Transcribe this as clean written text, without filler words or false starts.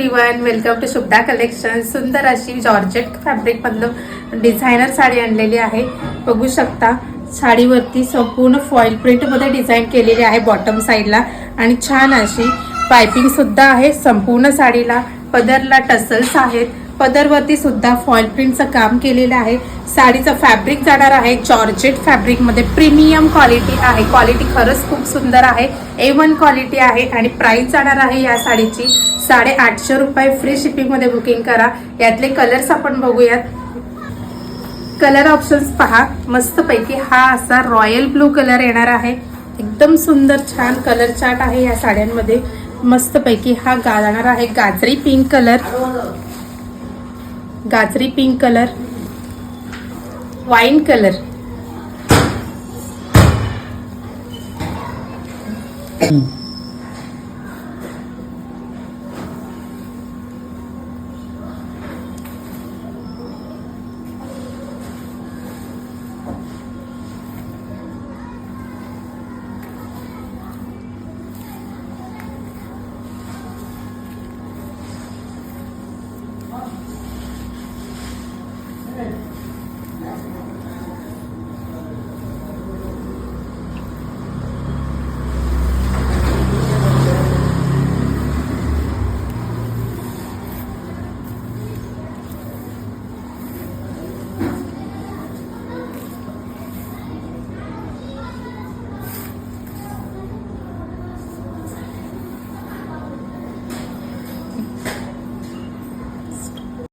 Everyone, welcome to Shubhada collection. सुंदर अशी georgette fabric मधलं डिझायनर साडी आणलेली आहे। बघू शकता साडीवरती संपूर्ण फॉइल प्रिंट मध्ये डिझाईन केलेली आहे बॉटम साइडला आणि छान अशी पाइपिंग सुद्धा आहे संपूर्ण साडीला। पदरला टसल्स आहेत, पदरवरती सुद्धा फॉइल प्रिंटचं काम केलेलं आहे। साडीचं फॅब्रिक जाणार आहे जॉर्जेट फॅब्रिक मध्ये, प्रीमियम क्वालिटी आहे। क्वालिटी खरंच खूप सुंदर आहे, A1 क्वालिटी आहे आणि प्राइस जाणार आहे या साडीची 850 रुपये। फ्री शिपिंग मध्ये बुकिंग करा। यातले कलर्स आपण बघूयात। कलर ऑप्शन्स पहा, मस्त पैकी हा असा रॉयल ब्लू कलर येणार आहे। एकदम सुंदर छान कलर चार्ट आहे या साड्यांमध्ये। मस्त पैकी हा जाणार आहे गाजरी पिंक कलर, गाजरी पिंक कलर, वाइन कलर,